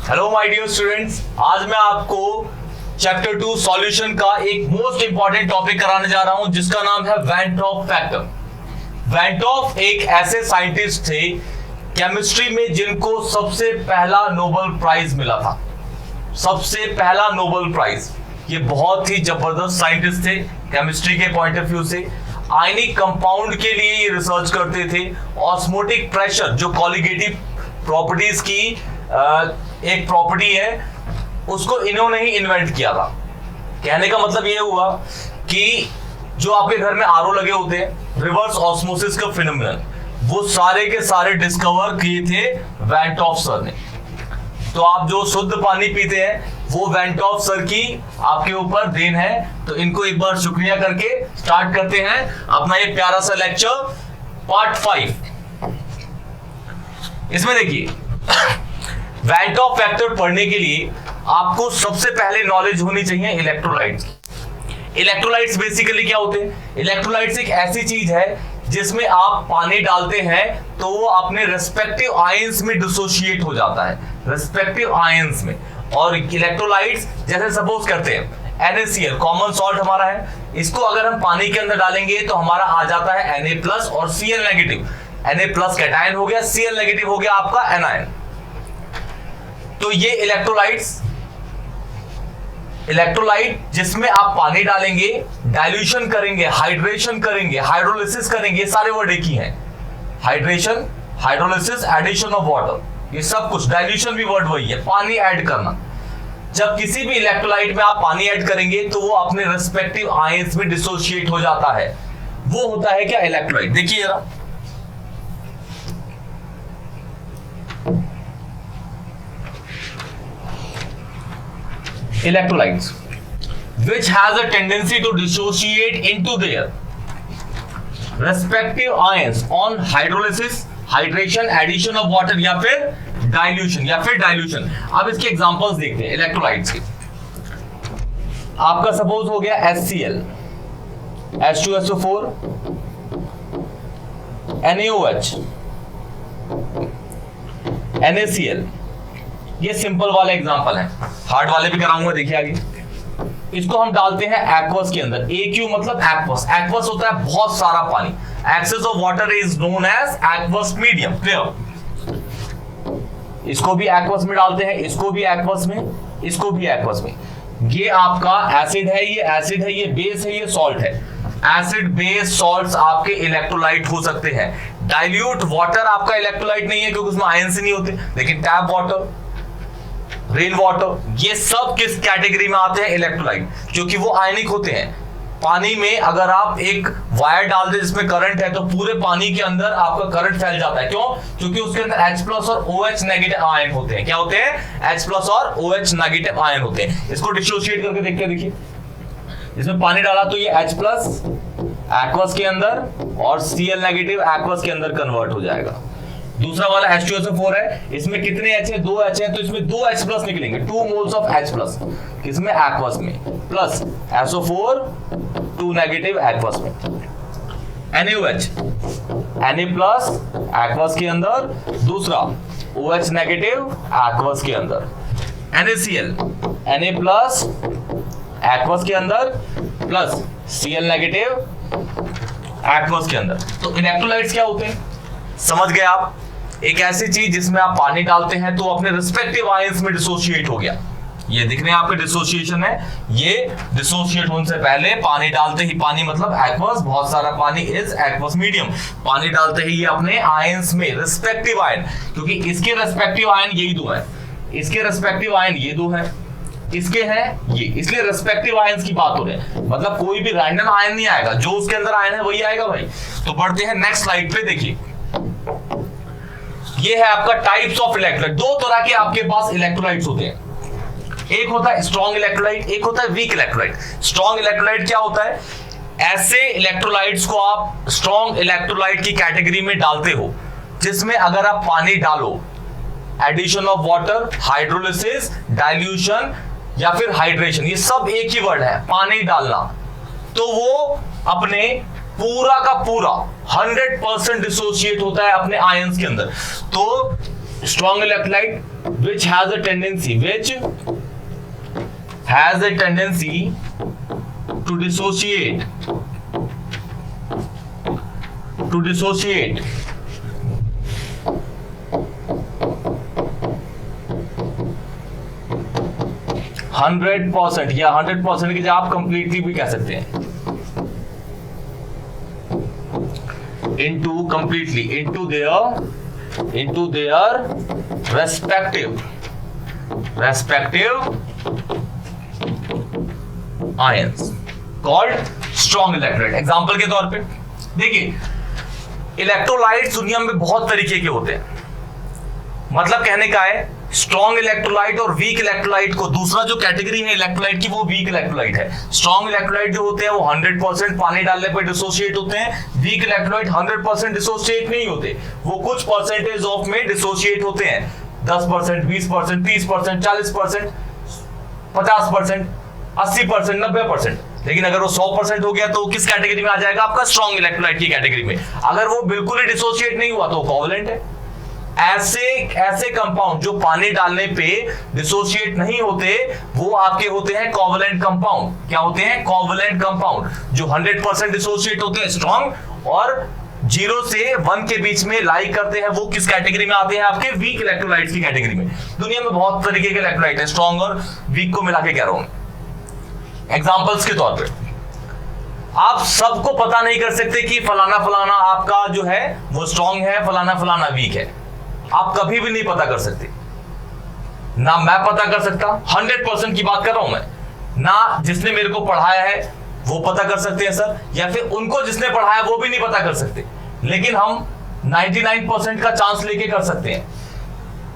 Hello my dear students, आज मैं आपको चैप्टर 2 सॉल्यूशन का एक मोस्ट इंपॉर्टेंट टॉपिक कराने जा रहा हूं जिसका नाम है Van Hoff factor. Van Hoff एक ऐसे साइंटिस्ट थे केमिस्ट्री में जिनको सबसे पहला नोबेल प्राइज मिला था। सबसे पहला नोबेल प्राइज। ये बहुत ही जबरदस्त साइंटिस्ट थे केमिस्ट्री के पॉइंट ऑफ व्यू से। आयनिक कंपाउंड के लिए ये रिसर्च करते थे। ऑस्मोटिक प्रेशर जो कॉलिगेटिव प्रॉपर्टीज की एक प्रॉपर्टी है, उसको इन्होंने ही इन्वेंट किया था। कहने का मतलब ये हुआ कि जो आपके घर में आरओ लगे होते हैं, रिवर्स ऑस्मोसिस का फिनोमेनन, वो सारे के सारे डिस्कवर किए थे वैन टॉप सर ने। तो आप जो शुद्ध पानी पीते हैं वो वैन टॉप सर की आपके ऊपर देन है। तो इनको एक बार शुक्रिया करके स्टार्ट करते हैं अपना ये प्यारा सा लेक्चर पार्ट 5। इसमें देखिए, वैन टॉप फैक्टर पढ़ने के लिए आपको सबसे पहले नॉलेज होनी चाहिए इलेक्ट्रोलाइट्स की। इलेक्ट्रोलाइट्स बेसिकली क्या होते हैं? इलेक्ट्रोलाइट्स एक ऐसी चीज है जिसमें आप पानी डालते हैं तो वो अपने रेस्पेक्टिव आयंस में डिसोशिएट हो जाता है, रेस्पेक्टिव आयंस में। और इलेक्ट्रोलाइट्स जैसे सपोज करते हैं NaCl कॉमन सॉल्ट हमारा है, इसको अगर हम पानी के अंदर डालेंगे तो हमारा आ जाता है Na+ और Cl नेगेटिव। Na+ कैटायन हो गया, Cl नेगेटिव हो गया आपका एनायन। तो ये इलेक्ट्रोलाइट जिसमें आप पानी डालेंगे, डाइल्यूशन करेंगे, हाइड्रेशन करेंगे, हाइड्रोलिसिस करेंगे, सारे वर्ड एक ही हैं। Hydration, hydrolysis, addition of water, ये सब कुछ। डाइल्यूशन भी वर्ड वही है, पानी ऐड करना। जब किसी भी इलेक्ट्रोलाइट में आप पानी ऐड करेंगे तो वो अपने रेस्पेक्टिव आयंस में डिसोशिएट हो जाता है। वो होता है क्या? इलेक्ट्रोलाइट। देखिए जरा, electrolytes which has a tendency to dissociate into their respective ions on hydrolysis, hydration, addition of water या फिर dilution। अब इसके एग्जांपल्स देखते हैं इलेक्ट्रोलाइट्स के। आपका सपोज हो गया HCl, H2SO4, NaOH, NaCl। ये सिंपल वाले एग्जांपल है, हार्ड वाले भी कराऊंगा, देखिए आगे। इसको हम डालते हैं एक्वस के अंदर। AQ मतलब एक्वस। एक्वस होता है बहुत सारा पानी। Excess of water is known as aqueous medium. Clear? इसको भी एक्वस में डालते हैं, इसको भी एक्वस में, इसको भी एक्वस में। ये आपका एसिड है, ये एसिड है, ये बेस है, ये सॉल्ट है। एसिड, बेस, सॉल्ट्स आपके इलेक्ट्रोलाइट हो सकते हैं। डाइल्यूट वाटर आपका इलेक्ट्रोलाइट नहीं है क्योंकि उसमें आयंस ही नहीं होते। लेकिन टैप वाटर, रेन वाटर, ये सब किस कैटेगरी में आते हैं? इलेक्ट्रोलाइट, क्योंकि वो आयनिक होते हैं। पानी में अगर आप एक वायर डाल दे जिसमें करंट है तो पूरे पानी के अंदर आपका करंट फैल जाता है। क्यों? क्योंकि उसके अंदर H+ और OH नेगेटिव आयन होते हैं। क्या होते हैं? H+ और OH नेगेटिव आयन होते हैं। इसको डिसोशिएट करके देखते हैं। देखिए, इसमें पानी डाला तो ये H+ एक्वस के अंदर और Cl नेगेटिव एक्वस के अंदर कन्वर्ट हो जाएगा। दूसरा वाला H2SO4 है, इसमें कितने H है? 2 H है, तो इसमें 2 H+ निकलेंगे। 2 मोल्स ऑफ H+, किसमें? एक्वस में, प्लस SO4 2 नेगेटिव एक्वस में। NaOH, Na+ एक्वस के अंदर, दूसरा OH नेगेटिव एक्वस के अंदर। NaCl, Na+ एक्वस के अंदर प्लस Cl नेगेटिव एक्वस के अंदर। तो इलेक्ट्रोलाइट्स क्या होते हैं? समझ गए आप? एक ऐसी चीज जिसमें आप पानी डालते हैं तो अपने रिस्पेक्टिव आयंस में डिसोशिएट हो गया। ये दिख रहे हैं आपके डिसोशिएशन है। ये डिसोशिएट होने से पहले पानी डालते ही, पानी मतलब एक्वस, बहुत सारा पानी इज एक्वस मीडियम। पानी डालते ही ये अपने आयंस में रिस्पेक्टिव आयन, क्योंकि इसके रिस्पेक्टिव आयन यही दो है, इसके रिस्पेक्टिव आयन ये दो है, इसके हैं ये, इसलिए रिस्पेक्टिव आयंस की बात हो रही है। मतलब कोई भी रैंडम आयन नहीं आएगा, जो उसके अंदर आयन है वही आएगा भाई। तो बढ़ते हैं नेक्स्ट स्लाइड पे। देखिए, ये है आपका टाइप्स ऑफ इलेक्ट्रोलाइट। दो तरह के आपके पास इलेक्ट्रोलाइट्स होते हैं। एक होता है स्ट्रॉन्ग इलेक्ट्रोलाइट, एक होता है वीक इलेक्ट्रोलाइट। स्ट्रॉन्ग इलेक्ट्रोलाइट क्या होता है? ऐसे इलेक्ट्रोलाइट्स को आप स्ट्रॉन्ग इलेक्ट्रोलाइट की कैटेगरी में डालते हो जिसमें अगर आप पानी डालो, addition of water, hydrolysis, dilution या फिर हाइड्रेशन, ये सब एक ही वर्ड है, पानी डालना, तो वो अपने पूरा का पूरा 100% डिसोशिएट होता है अपने आयंस के अंदर। तो strong electrolyte which has a tendency to dissociate 100% या 100% की जगह आप कंप्लीटली भी कह सकते हैं, into their respective ions called strong electrolyte। Example के तौर पे देखिए, इलेक्ट्रोलाइट्स दुनिया में बहुत तरीके के होते हैं। मतलब कहने का है स्ट्रॉन्ग इलेक्ट्रोलाइट और वीक इलेक्ट्रोलाइट को, दूसरा जो कैटेगरी है इलेक्ट्रोलाइट की वो वीक इलेक्ट्रोलाइट है। स्ट्रॉन्ग इलेक्ट्रोलाइट जो होते हैं वो 100% पानी डालने पर डिसोसिएट होते हैं। वीक इलेक्ट्रोलाइट 100% डिसोसिएट नहीं होते, वो कुछ परसेंटेज ऑफ में डिसोसिएट होते हैं, 10%, 20%, 30%, 40%, 50%, 80%, 90%। लेकिन अगर वो 100% हो गया तो किस कैटेगरी में आ जाएगा? आपका स्ट्रॉन्ग इलेक्ट्रोलाइट की कैटेगरी में। अगर वो बिल्कुल ही डिसोसिएट नहीं हुआ तो कोवलेंट है। ऐसे कंपाउंड जो पानी डालने पे डिसोसिएट नहीं होते वो आपके होते हैं कोवलेंट कंपाउंड। क्या होते हैं? Covalent compound. जो 100% डिसोसिएट होते हैं स्ट्रॉन्ग, और 0 से 1 के बीच में लाई करते हैं, वो किस कैटेगरी में आते हैं? आपके वीक इलेक्ट्रोलाइट्स की कैटेगरी में। दुनिया में बहुत तरीके के इलेक्ट्रोलाइट है, स्ट्रॉन्ग और वीक को मिला के कह रहा हूं। एग्जांपल्स के तौर पे आप सबको पता नहीं कर सकते कि फलाना फलाना आपका जो है वो स्ट्रॉन्ग है, फलाना फलाना वीक है। आप कभी भी नहीं पता कर सकते, ना मैं पता कर सकता, 100% की बात कर रहा हूं मैं, ना जिसने मेरे को पढ़ाया है वो पता कर सकते हैं सर, या फिर उनको जिसने पढ़ाया वो भी नहीं पता कर सकते। लेकिन हम 99% का चांस लेके कर सकते हैं।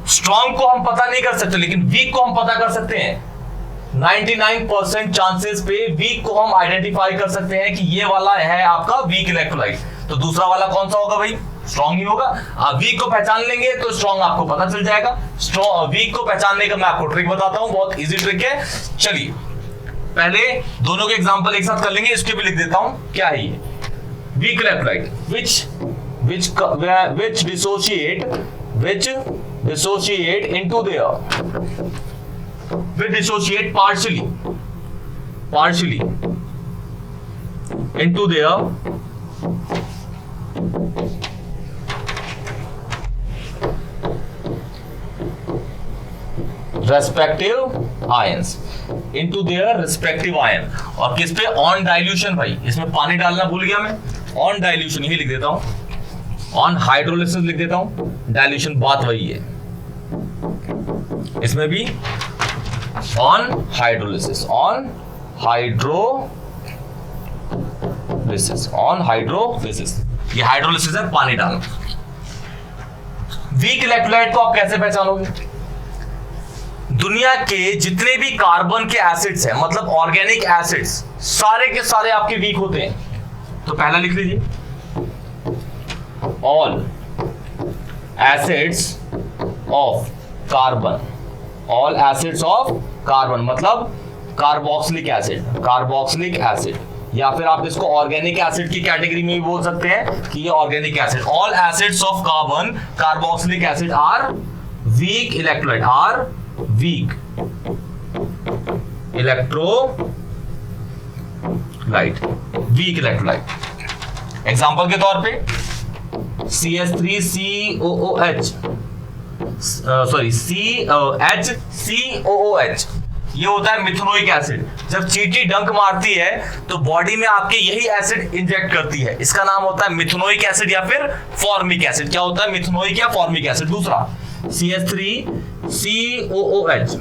स्ट्रॉन्ग को हम पता नहीं कर सकते, लेकिन वीक को हम पता कर सकते हैं। 99% चांसेस पे वीक को हम आइडेंटिफाई कर सकते हैं कि ये वाला है आपका वीक इलेक्ट्रोलाइट। तो दूसरा वाला कौन सा होगा भाई? स्ट्रॉन्ग ही होगा। आप वीक को पहचान लेंगे तो स्ट्रॉन्ग आपको पता चल जाएगा। वीक को पहचानने का मैं आपको ट्रिक बताता हूं, बहुत इजी ट्रिक है। चलिए पहले दोनों के एग्जांपल एक साथ कर लेंगे, इसके भी लिख देता हूं। क्या है ये? Weak electrolyte which dissociate into their dissociate partially into their respective ion। और किस पे? On dilution. भाई इसमें पानी डालना भूल गया मैं, ऑन डाइल्यूशन यही लिख देता हूं, ऑन हाइड्रोलिसिस लिख देता हूं, डाइल्यूशन बात वही है। इसमें भी ऑन हाइड्रोलिसिस, ये हाइड्रोलिसिस है, पानी डालना। वीक इलेक्ट्रोलाइट को आप कैसे पहचानोगे? दुनिया के जितने भी कार्बन के एसिड्स हैं, मतलब ऑर्गेनिक एसिड्स, सारे के सारे आपके वीक होते हैं। तो पहला लिख लीजिए, all acids of carbon. All acids of carbon मतलब कार्बोक्सिलिक एसिड, या फिर आप इसको ऑर्गेनिक एसिड की कैटेगरी में भी बोल सकते हैं कि ये organic acid. All acids of carbon carboxylic acid are weak electrolyte, weak electrolyte. Example के तौर पे HCOOH, ये होता है मिथेनोइक एसिड। जब चींटी डंक मारती है तो बॉडी में आपके यही एसिड इंजेक्ट करती है, इसका नाम होता है मिथेनोइक एसिड या फिर फॉर्मिक एसिड। क्या होता है? मिथेनोइक या फॉर्मिक एसिड। दूसरा CH3COOH,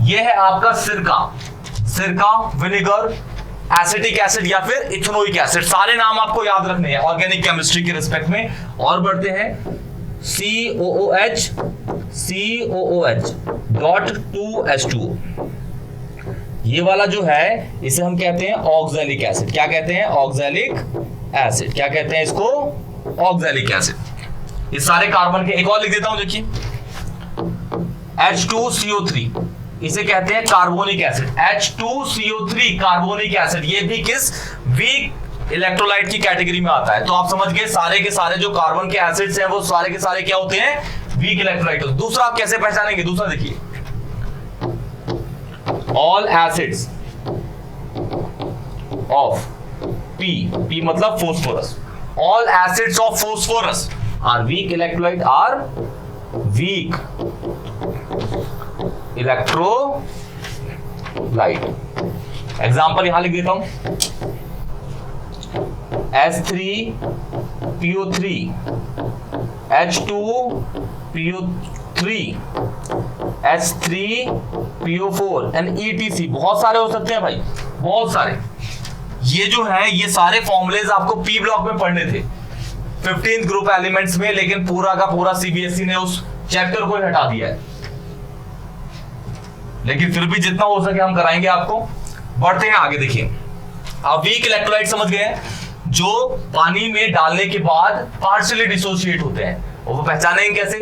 ये है आपका सिरका, विनेगर, एसिटिक एसिड या फिर इथेनोइक एसिड। सारे नाम आपको याद रखने हैं ऑर्गेनिक केमिस्ट्री के रिस्पेक्ट में। और बढ़ते हैं COOH.2H2O, ये वाला जो है इसे हम कहते हैं ऑक्सैलिक एसिड। क्या कहते हैं? Oxalic acid. क्या कहते हैं इसको? Oxalic acid. ये सारे कार्बन के, एक और लिख देता हूं, देखिए H2CO3, इसे कहते हैं carbonic acid. H2CO3 carbonic acid, ये भी किस? वीक इलेक्ट्रोलाइट की कैटेगरी में आता है। तो आप समझ गए सारे के सारे जो कार्बन के एसिड्स हैं वो सारे के सारे क्या होते हैं? Weak electrolyte. दूसरा आप कैसे पहचानेंगे, दूसरा देखिए, ऑल एसिड्स ऑफ पी मतलब phosphorus, all acids of phosphorus are weak electrolyte, are weak electrolyte. Example यहां लिख देता हूं, S3PO3, H2PO3, H3PO4 and ETC। बहुत सारे हो सकते हैं भाई, बहुत सारे। ये जो है ये सारे फॉर्मूलेज आपको पी ब्लॉक में पढ़ने थे 15th ग्रुप एलिमेंट्स में, लेकिन पूरा का पूरा सीबीएसई ने उस चैप्टर को ही हटा दिया है। लेकिन फिर भी जितना हो सके हम कराएंगे आपको। बढ़ते हैं आगे, देखिए आप वीक इलेक्ट्रोलाइट समझ गए हैं, जो पानी में डालने के बाद पार्शियली डिसोसिएट होते हैं। और वो पहचानेंगे कैसे,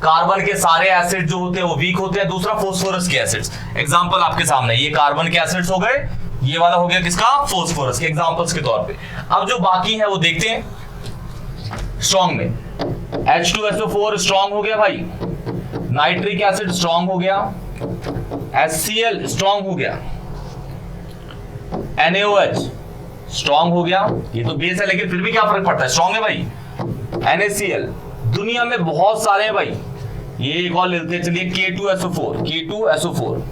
कार्बन के सारे एसिड जो होते हैं वो वीक होते हैं, दूसरा फास्फोरस के एसिड्स। एग्जांपल आपके सामने, ये कार्बन के एसिड्स हो गए, ये वाला हो गया किसका, फास्फोरस के, एग्जांपल्स के तौर पे। अब जो बाकी है वो देखते हैं। स्ट्रॉन्ग में H2SO4 स्ट्रॉन्ग हो गया भाई, नाइट्रिक एसिड स्ट्रॉन्ग हो गया, HCl स्ट्रॉन्ग हो गया, NaOH स्ट्रॉन्ग हो गया। ये तो बेस है लेकिन फिर भी क्या फर्क पड़ता है, स्ट्रॉन्ग है भाई। NaCl दुनिया में बहुत सारे हैं भाई, ये एक और लेते हैं चलिए, K2SO4,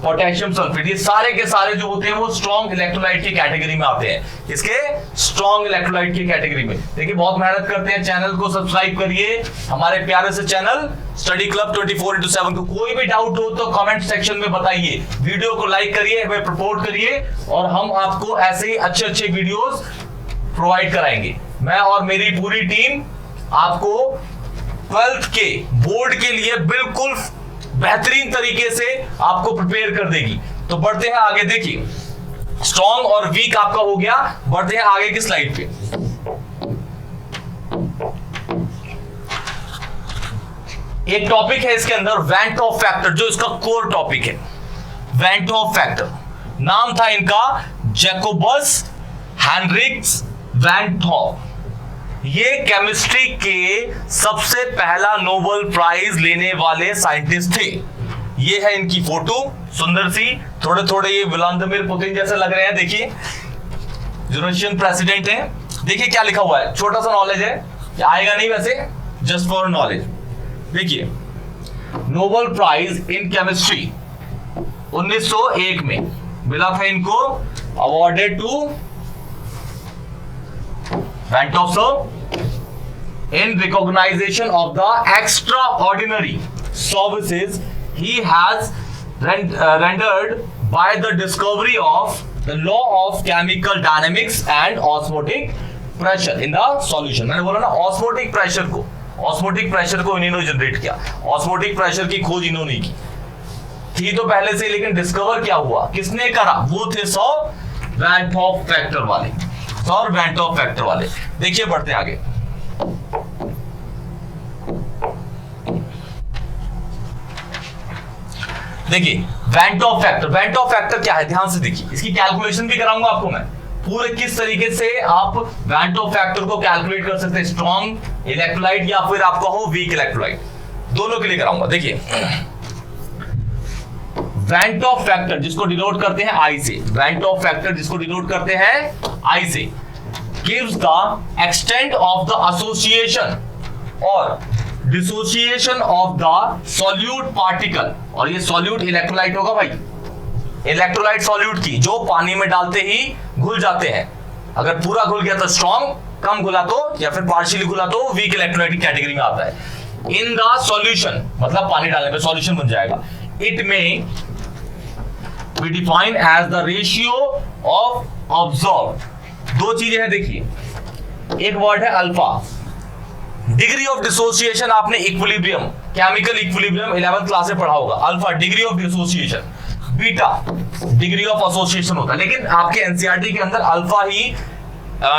पोटेशियम सल्फेट, ये सारे के सारे जो होते हैं वो स्ट्रॉन्ग इलेक्ट्रोलाइट की कैटेगरी में आते हैं। किसके, स्ट्रॉन्ग इलेक्ट्रोलाइट की कैटेगरी में। देखिए बहुत मेहनत करते हैं, चैनल को सब्सक्राइब करिए, हमारे प्यारे से चैनल स्टडी क्लब 24/7 को। कोई भी डाउट हो तो कमेंट सेक्शन में बताइए, वीडियो को लाइक करिए, हमें सपोर्ट करिए, और हम आपको ऐसे ही अच्छे अच्छे वीडियोस प्रोवाइड कराएंगे। मैं और मेरी पूरी टीम आपको 12th के बोर्ड के लिए बिल्कुल बेहतरीन तरीके से आपको प्रिपेयर कर देगी। तो बढ़ते हैं आगे, देखिए स्ट्रॉन्ग और वीक आपका हो गया। बढ़ते हैं आगे की स्लाइड पे। एक टॉपिक है इसके अंदर वैन टॉप फैक्टर, जो इसका कोर टॉपिक है। वैन टॉप फैक्टर नाम था इनका जैकोबस हेनरिक्स वैन टॉप। ये केमिस्ट्री के सबसे पहला नोबेल प्राइज लेने वाले साइंटिस्ट थे। ये है इनकी फोटो, सुंदर सी, थोड़े थोड़े ये व्लादिमीर पुतिन जैसे लग रहे हैं। देखिए जो रशियन प्रेसिडेंट है, देखिए क्या लिखा हुआ है, छोटा सा नॉलेज है, आएगा नहीं वैसे, जस्ट फॉर नॉलेज। देखिए नोबेल प्राइज इन केमिस्ट्री 1901 में मिला था इनको, awarded to Van Top sir in recognition of the extraordinary services he has rendered by the discovery of the law of chemical dynamics and osmotic pressure in the solution। मैंने बोला ना osmotic pressure को इन्होंने generate किया, osmotic pressure की खोज इन्होंने की थी तो पहले से, लेकिन डिस्कवर क्या हुआ, किसने करा, वो थे सर वैन टॉप फैक्टर वाले, और वैन टॉप फैक्टर वाले। देखिए बढ़ते आगे, देखिए वैन टॉप फैक्टर क्या है, ध्यान से देखिए, इसकी कैलकुलेशन भी कराऊंगा आपको मैं, पूरे किस तरीके से आप वैन टॉप फैक्टर को कैलकुलेट कर सकते हैं, स्ट्रॉन्ग इलेक्ट्रोलाइट या फिर आपका हो वीक इलेक्ट्रोलाइट, दोनों के लिए कराऊंगा। देखिए वैन टॉप फैक्टर जिसको डिनोट करते हैं आई से, वैन टॉप फैक्टर जिसको डिनोट करते हैं आई से, gives the extent of the association और dissociation of the solute particle, और ये solute इलेक्ट्रोलाइट होगा भाई, इलेक्ट्रोलाइट solute की जो पानी में डालते ही घुल जाते हैं। अगर पूरा घुल गया तो स्ट्रॉन्ग, कम घुला तो या फिर पार्शियली घुला तो वीक इलेक्ट्रोलाइट कैटेगरी में आता है। इन द सॉल्यूशन मतलब पानी डालने पे सॉल्यूशन बन जाएगा। इट में we define as the ratio of observed, दो चीजें हैं देखिए, एक वर्ड है अल्फा, डिग्री ऑफ डिसोसिएशन आपने equilibrium, chemical equilibrium 11th class में पढ़ा होगा, alpha degree of dissociation, beta degree of association होता है, लेकिन आपके एनसीईआरटी के अंदर alpha he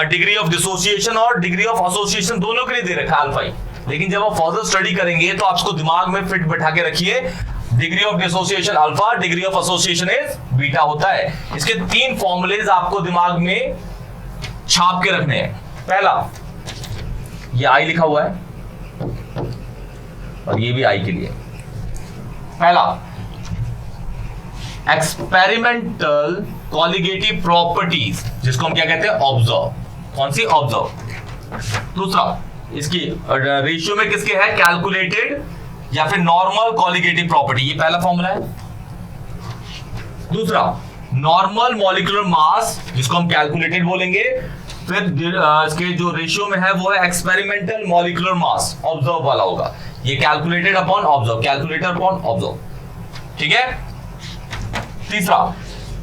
degree of dissociation और डिग्री ऑफ एसोसिएशन दोनों के लिए दे रखा है अल्फा ही। लेकिन जब आप फर्दर स्टडी करेंगे तो आपको दिमाग में फिट बैठा के रखिए, degree of dissociation alpha, degree of association is beta होता है। इसके 3 फॉर्मूलेज आपको दिमाग में छाप के रखने हैं। पहला ये आई लिखा हुआ है, और ये भी आई के लिए। पहला, एक्सपेरिमेंटल कॉलिगेटिव प्रॉपर्टीज, जिसको हम क्या कहते हैं, ऑब्जर्व। कौन सी, ऑब्जर्व। दूसरा, इसकी रेशियो में किसके है, कैलकुलेटेड या फिर नॉर्मल कॉलिगेटिव प्रॉपर्टी, ये पहला फॉर्मूला है। दूसरा, नॉर्मल मॉलिक्यूलर मास, जिसको हम कैलकुलेटेड बोलेंगे। फिर इसके जो रेशियो में है वो है एक्सपेरिमेंटल मॉलिक्यूलर मास, ऑब्जर्व वाला होगा। ये calculated upon observe, calculated upon observe, ठीक है। तीसरा,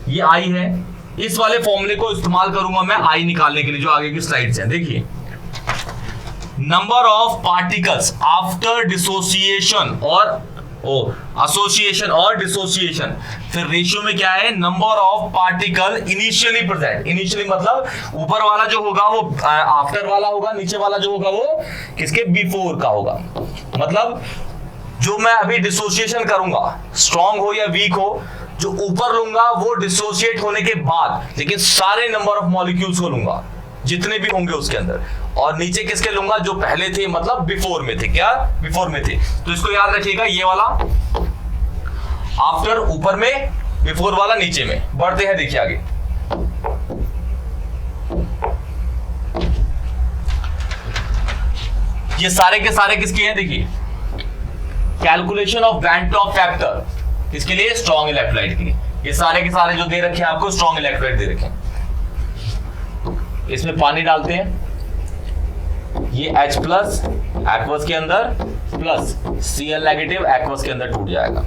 ये आई है। इस वाले फॉर्मूले को इस्तेमाल करूंगा मैं आई निकालने के लिए, जो आगे की स्लाइड्स हैं। देखिए, number of particles after dissociation और एसोसिएशन और डिसोसिएशन। फिर रेशियो में क्या है, number of particle initially present. Initially मतलब ऊपर वाला जो होगा वो आफ्टर वाला होगा, नीचे वाला जो होगा वो किसके, बिफोर का होगा। मतलब जो मैं अभी डिसोसिएशन करूंगा, स्ट्रॉन्ग हो या वीक हो, जो ऊपर लूंगा वो डिसोसिएट होने के बाद, लेकिन सारे नंबर ऑफ मॉलिक्यूल्स को लूंगा जितने भी होंगे उसके अंदर, और नीचे किसके लूंगा, जो पहले थे, मतलब बिफोर में थे। क्या, बिफोर में थे। तो इसको याद रखिएगा, ये वाला आफ्टर ऊपर में, बिफोर वाला नीचे में। बढ़ते हैं, देखिए आगे। ये सारे के सारे किसके हैं, देखिए, calculation of Van Hoff factor, किसके लिए, स्ट्रॉन्ग इलेक्ट्रोलाइट के लिए। ये सारे के सारे जो दे रखे हैं आपको, स्ट्रॉन्ग इलेक्ट्रोलाइट दे रखे हैं। इसमें पानी डालते हैं, ये H प्लस एक्वस के अंदर प्लस Cl नेगेटिव एक्वस के अंदर टूट जाएगा।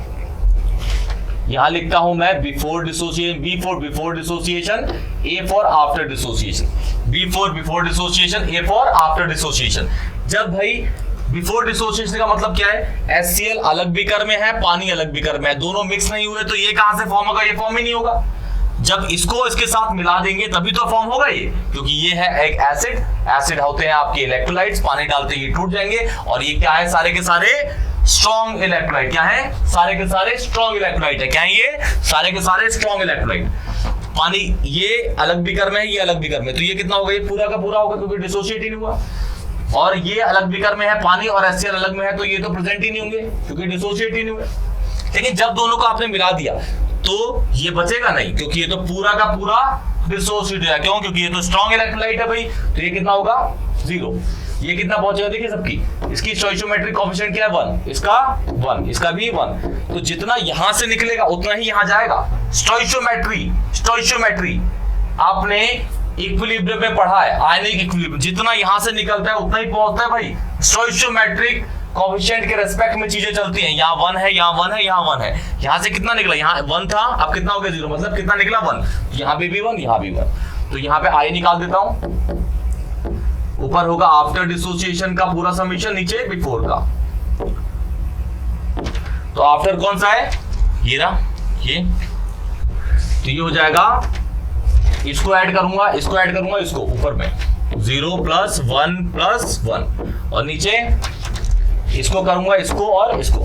यहां लिखता हूं मैं before dissociation, B for before dissociation, A for after dissociation. B for before dissociation, A for after dissociation. जब भाई बिफोर डिसोसिएशन का मतलब क्या है, HCl अलग बीकर में है, पानी अलग बीकर में है, दोनों मिक्स नहीं हुए, तो ये कहां से फॉर्म होगा, ये फॉर्म ही नहीं होगा। जब इसको इसके साथ मिला देंगे तभी तो फॉर्म होगा ये, क्योंकि ये है एक एसिड। एसिड होते हैं आपके इलेक्ट्रोलाइट्स, पानी डालते ही टूट जाएंगे। और ये क्या है, सारे के सारे स्ट्रॉन्ग इलेक्ट्रोलाइट। क्या है, सारे के सारे स्ट्रॉन्ग इलेक्ट्रोलाइट है। क्या है ये, सारे के सारे स्ट्रॉन्ग इलेक्ट्रोलाइट। पानी ये अलग बीकर में है, ये अलग बीकर में, तो ये कितना होगा, ये पूरा का पूरा होगा, क्योंकि डिसोसिएट ही नहीं हुआ। और ये अलग बीकर में है पानी, और HCl अलग में है, तो ये तो प्रेजेंट ही नहीं होंगे, क्योंकि डिसोसिएट ही नहीं हुए। लेकिन जब दोनों को आपने मिला दिया तो ये बचेगा नहीं, क्योंकि ये तो पूरा का पूरा डिसोसिएट है। क्यों, क्योंकि ये तो स्ट्रॉन्ग इलेक्ट्रोलाइट है भाई। तो ये कितना होगा, 0। ये कितना पहुंचेगा, देखिए सबकी, इसकी स्टोइचियोमेट्रिक कोएफिशिएंट क्या है, 1, इसका 1, इसका भी 1। तो जितना यहां से निकलेगा उतना ही यहां जाएगा। स्टोइचियोमेट्री आपने इक्विलिब्रियम में पढ़ा है, आयनिक इक्विलिब्रियम, जितना यहां से निकलता है उतना ही पहुंचता है भाई। स्टोइचियोमेट्रिक कोएफिशिएंट के रेस्पेक्ट में चीजें चलती हैं। यहाँ 1 है, यहाँ 1 है, यहाँ 1 है। यहाँ से कितना निकला, यहाँ 1 था, अब कितना हो गया, 0, मतलब कितना निकला, 1। यहाँ पे भी 1, यहाँ भी 1। तो यहाँ पे आई निकाल देता हूं। ऊपर होगा आफ्टर डिसोसिएशन का पूरा समीशन, नीचे बिफोर का। तो आफ्टर कौन सा है, ये रहा, ये। तो ये हो जाएगा, इसको ऐड करूंगा, इसको ऐड करूंगा, इसको ऊपर में 0 प्लस 1 प्लस 1, और नीचे इसको करूंगा, इसको और इसको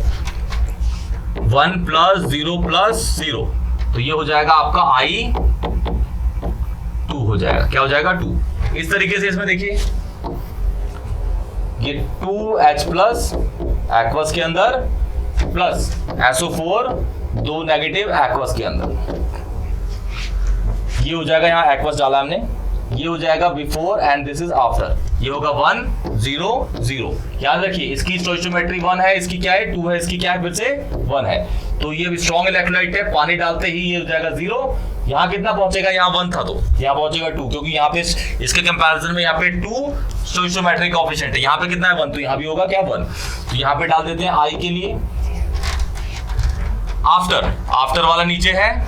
1 प्लस 0 प्लस 0। तो ये हो जाएगा आपका I2 हो जाएगा। क्या हो जाएगा, 2। इस तरीके से इसमें देखिए, ये 2H प्लस एक्वस के अंदर प्लस SO4 2 नेगेटिव एक्वस के अंदर। ये हो जाएगा, यहाँ एक्वस डाला हमने, ये हो जाएगा before and this is after. ये होगा 1 0 0। याद रखिए, इसकी स्टोइचियोमेट्री 1 है, इसकी क्या है, 2 है, इसकी क्या है, फिर से 1 है। तो ये स्ट्रॉन्ग इलेक्ट्रोलाइट है, पानी डालते ही ये हो जाएगा 0। यहाँ कितना पहुंचेगा, यहाँ 1 था, तो यहाँ पहुंचेगा 2, क्योंकि यहाँ पे इसके कंपैरिजन में यहाँ पे 2 स्टोइचियोमेट्रिक कोएफिशिएंट है। यहाँ पे कितना है, 1, तो यहाँ भी होगा क्या, 1। तो यहाँ पे डाल देते हैं आई के लिए। आफ्टर वाला नीचे है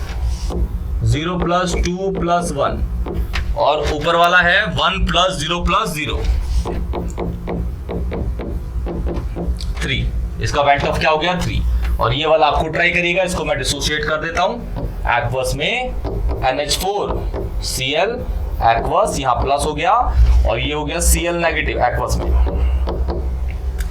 0 प्लस 2 प्लस 1, और ऊपर वाला है 1 प्लस 0 प्लस 0, 3। इसका वैल्यू ऑफ क्या हो गया, 3। और ये वाला आपको ट्राई करिएगा, इसको मैं डिसोसिएट कर देता हूं। एक्वस में NH4 Cl एक्वस, यहाँ प्लस हो गया, और ये हो गया Cl नेगेटिव एक्वस में।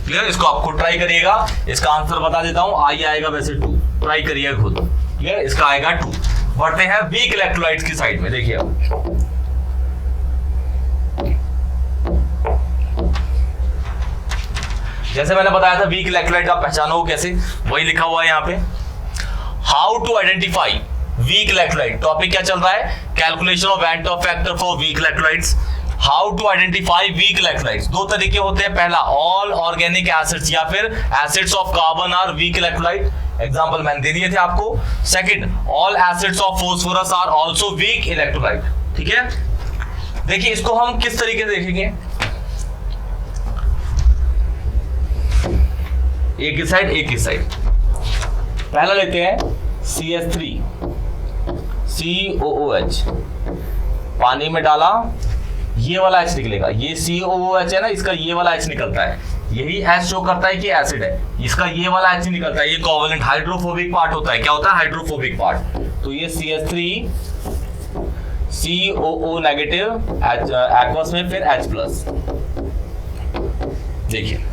क्लियर, इसको आपको ट्राई करिएगा। इसका आंसर बता देता हूं, आई आएगा वैसे 2, ट्राई करिएगा खुद। क्लियर, इसका आएगा 2। बढ़ते हैं वीक इलेक्ट्रोलाइट्स की साइड में, देखिए अब जैसे मैंने बताया था वीक इलेक्ट्रोलाइट आप पहचानो कैसे, वही लिखा हुआ है यहाँ पे। How to identify weak electrolyte, topic क्या चल रहा है, calculation of Van Hoff factor for weak electrolytes. How to identify weak electrolytes, दो तरीके होते हैं, पहला ऑल ऑर्गेनिक एसिड्स या फिर acids of carbon are weak electrolyte, example मैंने दे दिए थे आपको। Second, all acids of phosphorus are also weak electrolyte, ठीक है। देखिए इसको हम किस तरीके से देखेंगे, एक इस साइड एक इस साइड। पहला लेते हैं CH3 COOH, पानी में डाला, ये वाला H निकलेगा, ये COOH है ना, इसका ये वाला H निकलता है, यही H शो करता है कि एसिड है, इसका ये वाला H निकलता है, ये कोवेलेंट हाइड्रोफोबिक पार्ट होता है। क्या होता है, हाइड्रोफोबिक पार्ट। तो ये CH3 COO नेगेटिव एक्वस में फिर H प्लस, देखिए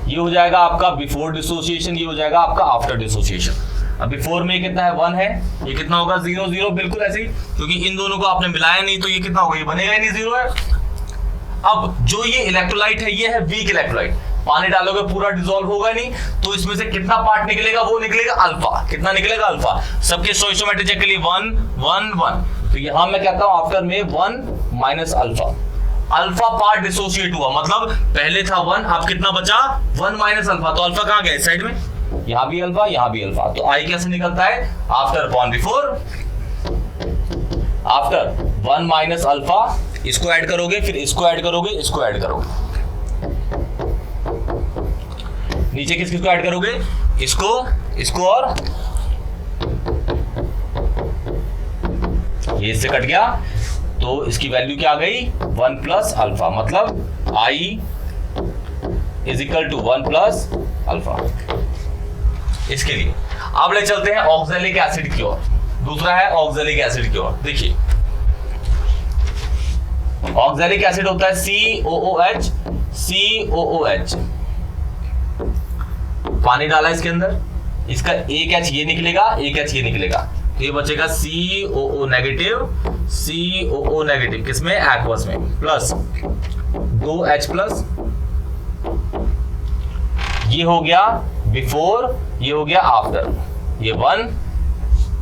ये हो जाएगा आपका बिफोर डिसोसिएशन, ये हो जाएगा आपका आफ्टर डिसोसिएशन। अब बिफोर में कितना है, 1 है, ये कितना होगा 0 0, बिल्कुल ऐसे ही, क्योंकि इन दोनों को आपने मिलाया नहीं तो ये कितना होगा, ये बनेगा ही नहीं, 0 है। अब जो ये इलेक्ट्रोलाइट है, ये है वीक इलेक्ट्रोलाइट, पानी डालोगे पूरा डिसॉल्व होगा नहीं, तो इसमें से कितना पार्ट निकलेगा, वो निकलेगा अल्फा। कितना निकलेगा, अल्फा। सबके स्टोइकियोमेट्रिक चेक के लिए 1 1 1, तो यहां मैं कहता हूं आफ्टर में 1 minus alpha, alpha part dissociate हुआ, मतलब पहले था 1, अब कितना बचा, 1 माइनस अल्फा, तो अल्फा कहां गया, इस साइड में, यहां भी अल्फा यहां भी अल्फा, तो आई कैसे निकलता है, after upon before, after 1 minus alpha, इसको ऐड करोगे फिर इसको ऐड करोगे, इसको ऐड करोगे, नीचे किसको ऐड करोगे, इसको इसको, और ये इससे कट गया, तो इसकी वैल्यू क्या आ गई, 1 प्लस अल्फा, मतलब I is equal to 1 plus alpha. इसके लिए अब ले चलते हैं ऑक्सैलिक एसिड की ओर, दूसरा है ऑक्सैलिक एसिड की ओर। देखिए ऑक्सैलिक एसिड होता है COOH COOH, पानी डाला इसके अंदर, इसका एक H ये निकलेगा, एक H ये निकलेगा, तो ये बचेगा COO नेगेटिव, किसमें, एक्वस में, प्लस 2H प्लस, ये हो गया बिफोर, ये हो गया आफ्टर, ये 1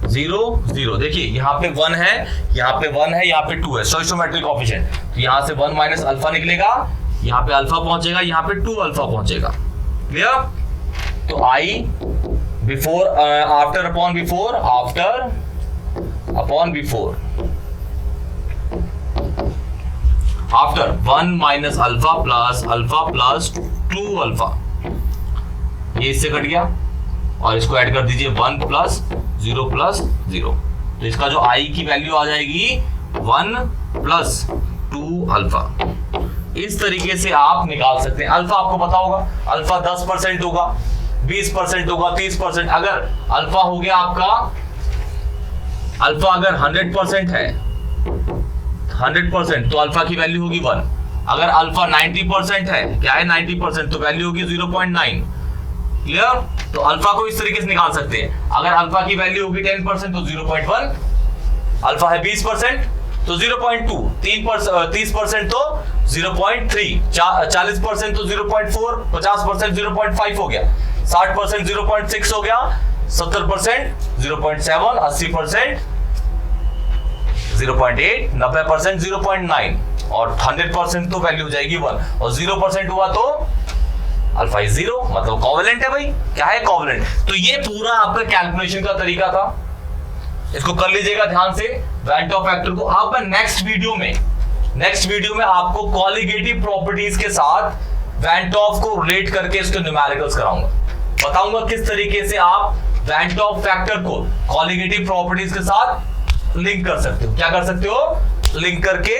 0 0, देखिए यहाँ पे 1 है, यहाँ पे 1 है, यहाँ पे 2 है, स्टोइकियोमेट्रिक कोएफिशिएंट, तो यहाँ से 1 माइनस अल्फा निकलेगा, यहाँ पे अल्फा पहुंचेगा, यहाँ पे 2 अल्फा पहुंचेगा, क्लियर। तो I before, after upon before, after upon before, after 1 minus alpha plus 2 alpha, ये इससे कट गया, और इसको ऐड कर दीजिए 1 प्लस 0 प्लस 0, तो इसका जो आई की वैल्यू आ जाएगी 1 प्लस 2 अल्फा। इस तरीके से आप निकाल सकते हैं। अल्फा आपको पता होगा, अल्फा 10% होगा, 20% होगा, 30%। अगर अल्फा हो गया आपका, अल्फा अगर 100% है, 100%, तो अल्फा की वैल्यू होगी 1। अगर अल्फा 90% है, क्या है 90%, तो वैल्यू होगी 0.9, क्लियर। तो अल्फा को इस तरीके से निकाल सकते हैं। अगर अल्फा की वैल्यू होगी 10% तो 0.1, अल्फा है 20% तो 0.2, 30% तो 0.3, 40% तो 0.4, 50% 0.5 हो गया, 60% 0.6 हो गया, 70% 0.7, 80% 0.8, 90% 0.9, और 100% तो वैल्यू हो जाएगी 1, और 0% हुआ तो अल्फा इज 0, मतलब कोवेलेंट है भाई। क्या है, कोवेलेंट। तो ये पूरा आपका कैलकुलेशन का तरीका था, इसको कर लीजिएगा ध्यान से वैन टॉप फैक्टर को। अब मैं नेक्स्ट वीडियो में आपको कॉलिगेटिव प्रॉपर्टीज के साथ वैन टॉप को रिलेट करके इसके न्यूमेरिकल्स कराऊंगा, बताऊंगा किस तरीके से आप वैन टॉप फैक्टर को कॉलिगेटिव प्रॉपर्टीज के साथ लिंक कर सकते हो। क्या कर सकते हो, लिंक करके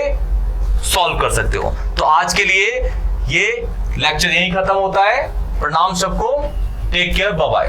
सॉल्व कर सकते हो। तो आज के लिए ये लेक्चर यहीं खत्म होता है। प्रणाम सबको, टेक केयर, बाय बाय।